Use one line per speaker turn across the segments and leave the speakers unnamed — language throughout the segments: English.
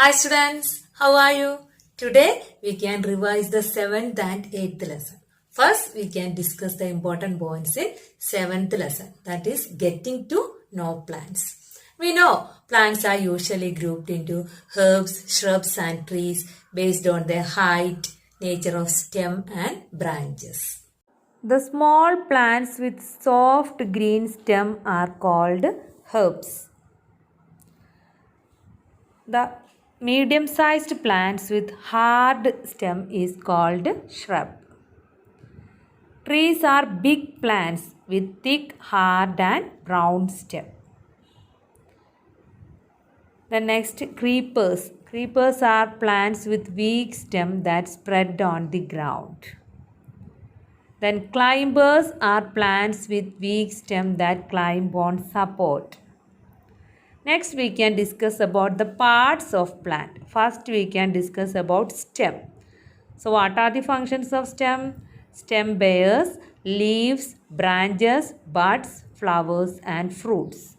Hi students, how are you? Today we can revise the 7th and 8th lesson. First we can discuss the important points in 7th lesson, that is getting to know plants. We know plants are usually grouped into herbs, shrubs and trees based on their height, nature of stem and branches. The small plants with soft green stem are called herbs. The medium-sized plants with hard stem is called shrub. Trees are big plants with thick, hard and brown stem. The next, creepers. Creepers are plants with weak stem that spread on the ground. Then climbers are plants with weak stem that climb on support. Next we can discuss about the parts of plant. First we can discuss about stem. So what are the functions of stem? Stem bears leaves, branches, buds, flowers and fruits.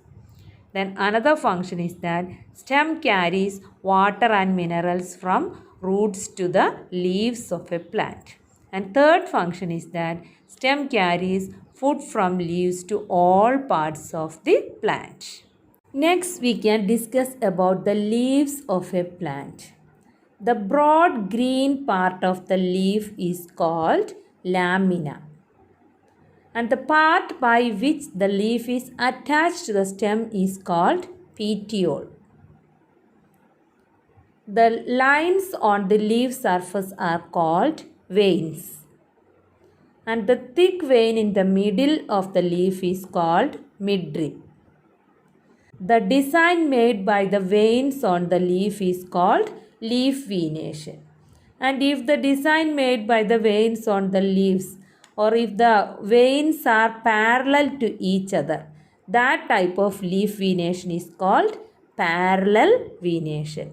Then another function is that stem carries water and minerals from roots to the leaves of a plant. And third function is that stem carries food from leaves to all parts of the plant. Next, we can discuss about the leaves of a plant. The broad green part of the leaf is called lamina. And the part by which the leaf is attached to the stem is called petiole. The lines on the leaf surface are called veins. And the thick vein in the middle of the leaf is called midrib. The design made by the veins on the leaf is called leaf venation. And if the design made by the veins on the leaves or if the veins are parallel to each other, that type of leaf venation is called parallel venation.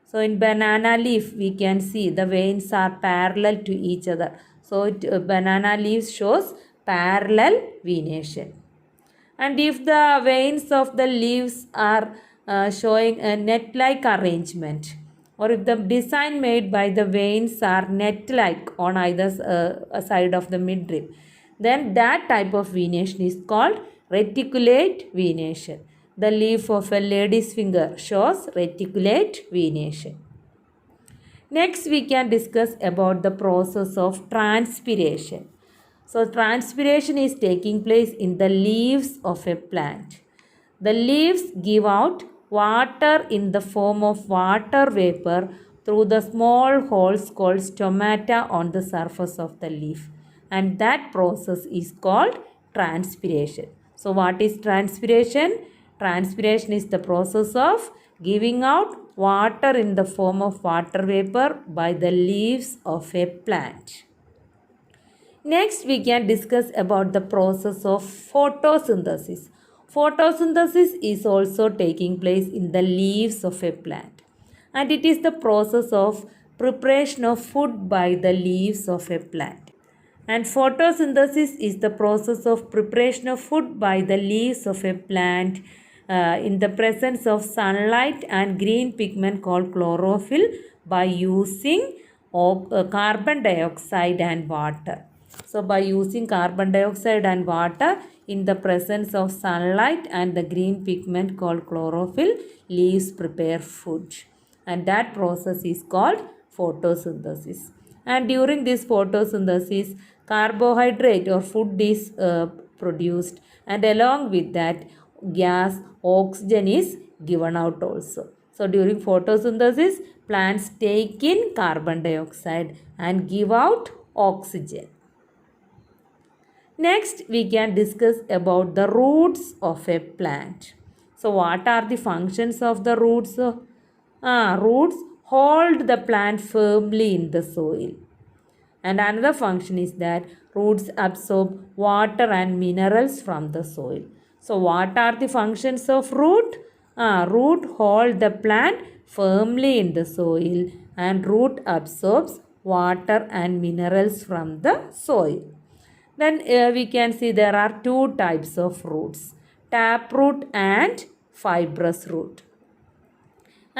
So in banana leaf we can see the veins are parallel to each other. So banana leaf shows parallel venation. And if the veins of the leaves are showing a net-like arrangement, or if the design made by the veins are net-like on either side of the midrib, then that type of venation is called reticulate venation. The leaf of a lady's finger shows reticulate venation. Next, we can discuss about the process of transpiration. So, transpiration is taking place in the leaves of a plant. The leaves give out water in the form of water vapor through the small holes called stomata on the surface of the leaf. And that process is called transpiration. So, what is transpiration? Transpiration is the process of giving out water in the form of water vapor by the leaves of a plant. Next, we can discuss about the process of photosynthesis. Photosynthesis is also taking place in the leaves of a plant, and it is the process of preparation of food by the leaves of a plant. And photosynthesis is the process of preparation of food by the leaves of a plant in the presence of sunlight and green pigment called chlorophyll by using carbon dioxide and water. So by using carbon dioxide and water in the presence of sunlight and the green pigment called chlorophyll, leaves prepare food. And that process is called photosynthesis. And during this photosynthesis, carbohydrate or food is produced, and along with that gas oxygen is given out also. So during photosynthesis, plants take in carbon dioxide and give out oxygen. Next, we can discuss about the roots of a plant. So, what are the functions of the roots? Roots hold the plant firmly in the soil. And another function is that roots absorb water and minerals from the soil. So, what are the functions of root? Root hold the plant firmly in the soil, and root absorbs water and minerals from the soil. Then we can see there are two types of roots, taproot and fibrous root.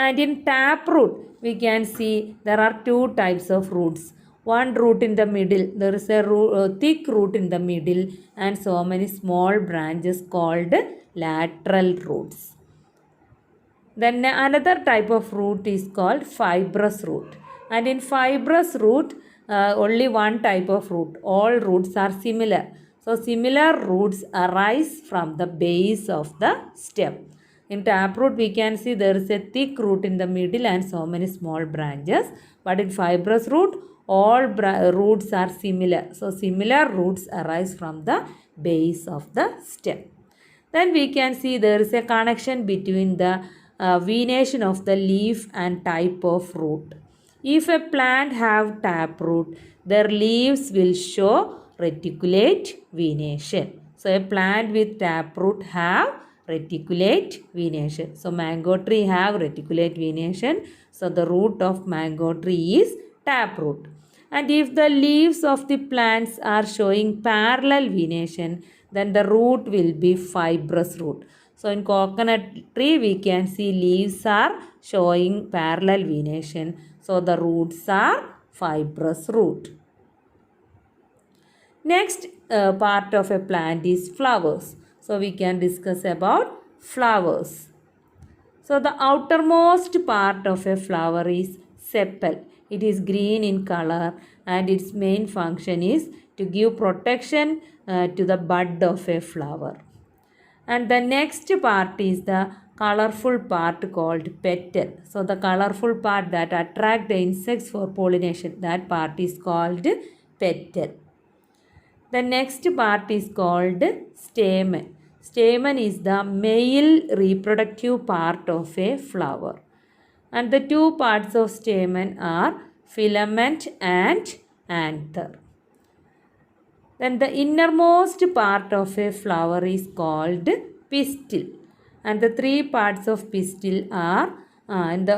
And in taproot, we can see there are two types of roots. One root in the middle, there is a thick root in the middle, and so many small branches called lateral roots. Then another type of root is called fibrous root. And in fibrous root, only one type of root. All roots are similar. So similar roots arise from the base of the stem. In taproot, we can see there is a thick root in the middle and so many small branches. But in fibrous root, all roots are similar. So similar roots arise from the base of the stem. Then we can see there is a connection between the venation of the leaf and type of root. If a plant have taproot, their leaves will show reticulate venation. So a plant with taproot have reticulate venation. So mango tree have reticulate venation. So the root of mango tree is taproot. And if the leaves of the plants are showing parallel venation, then the root will be fibrous root. So in coconut tree, we can see leaves are showing parallel venation. So the roots are fibrous root. Next part of a plant is flowers. So we can discuss about flowers. So the outermost part of a flower is sepal. It is green in color and its main function is to give protection to the bud of a flower. And the next part is the colorful part called petal. So the colorful part that attract the insects for pollination, that part is called petal. The next part is called stamen. Stamen is the male reproductive part of a flower. And the two parts of stamen are filament and anther. Then the innermost part of a flower is called pistil. And the three parts of pistil are, in the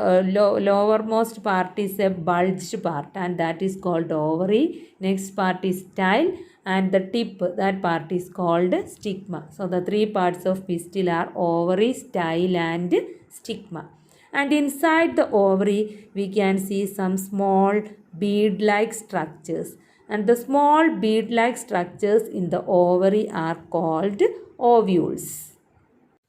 lowermost part is a bulged part, and that is called ovary. Next part is style, and the tip, that part is called stigma. So the three parts of pistil are ovary, style and stigma. And inside the ovary, we can see some small bead-like structures. And the small bead-like structures in the ovary are called ovules.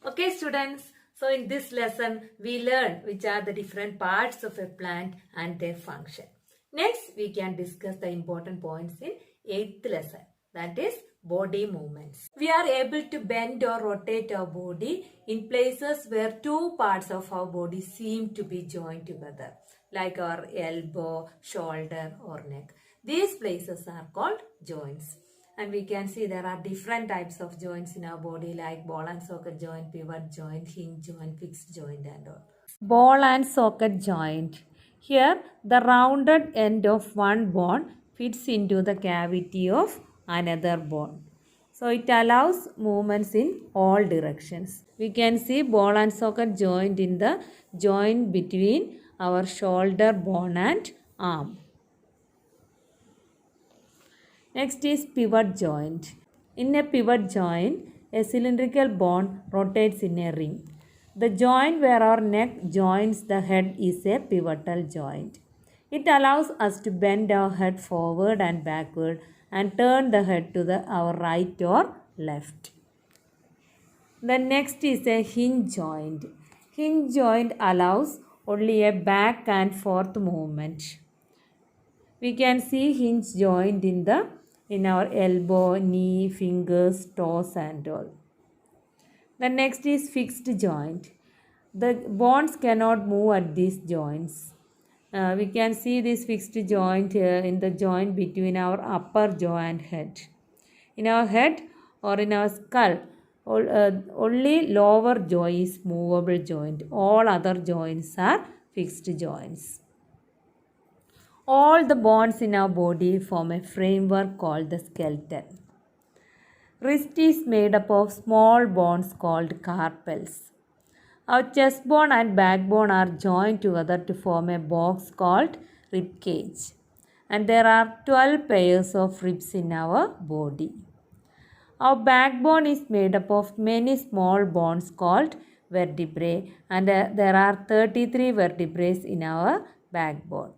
Okay students, so in this lesson, we learned which are the different parts of a plant and their function. Next, we can discuss the important points in 8th lesson, that is body movements. We are able to bend or rotate our body in places where two parts of our body seem to be joined together, like our elbow, shoulder or neck. These places are called joints. And we can see there are different types of joints in our body, like ball and socket joint, pivot joint, hinge joint, fixed joint and all. Ball and socket joint. Here, the rounded end of one bone fits into the cavity of another bone. So it allows movements in all directions. We can see ball and socket joint in the joint between our shoulder bone and arm. Next is pivot joint. In a pivot joint, a cylindrical bone rotates in a ring. The joint where our neck joins the head is a pivotal joint. It allows us to bend our head forward and backward and turn the head to our right or left. The next is a hinge joint. Hinge joint allows only a back and forth movement. We can see hinge joint in our elbow, knee, fingers, toes and all. The next is fixed joint. The bones cannot move at these joints. We can see this fixed joint in the joint between our upper jaw and head. In our head or in our skull, only lower jaw is movable joint. All other joints are fixed joints. All the bones in our body form a framework called the skeleton. Wrist is made up of small bones called carpels. Our chest bone and backbone are joined together to form a box called rib cage. And there are 12 pairs of ribs in our body. Our backbone is made up of many small bones called vertebrae, and there are 33 vertebrae in our backbone.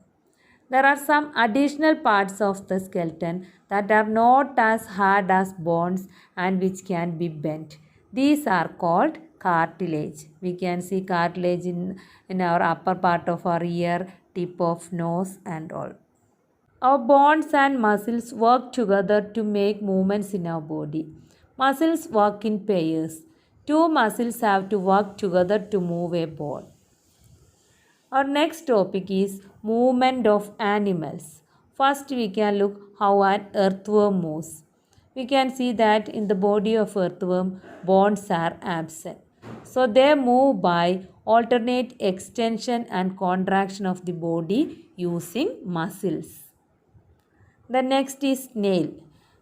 There are some additional parts of the skeleton that are not as hard as bones and which can be bent. These are called cartilage. We can see cartilage in our upper part of our ear, tip of nose and all. Our bones and muscles work together to make movements in our body. Muscles work in pairs. Two muscles have to work together to move a bone. Our next topic is movement of animals. First we can look how an earthworm moves. We can see that in the body of earthworm bones are absent. So they move by alternate extension and contraction of the body using muscles. The next is snail.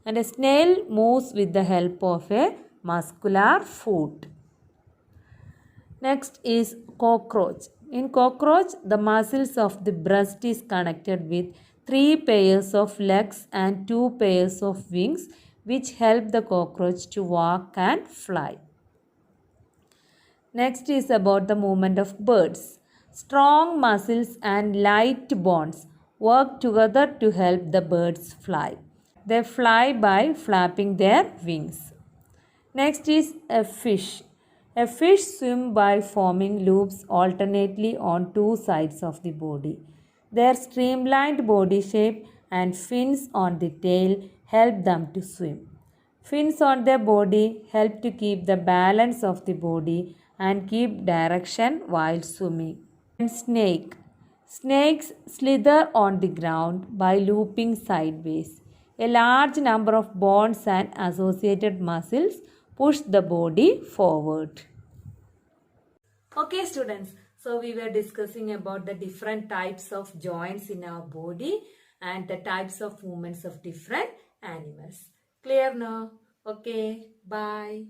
And a snail moves with the help of a muscular foot. Next is cockroach. In cockroach, the muscles of the breast is connected with 3 pairs of legs and 2 pairs of wings which help the cockroach to walk and fly. Next is about the movement of birds. Strong muscles and light bones work together to help the birds fly. They fly by flapping their wings. Next is a fish. A fish swims by forming loops alternately on two sides of the body. Their streamlined body shape and fins on the tail help them to swim. Fins on their body help to keep the balance of the body and keep direction while swimming. And snake. Snakes slither on the ground by looping sideways. A large number of bones and associated muscles push the body forward. Okay students, so we were discussing about the different types of joints in our body and the types of movements of different animals. Clear now? Okay, bye.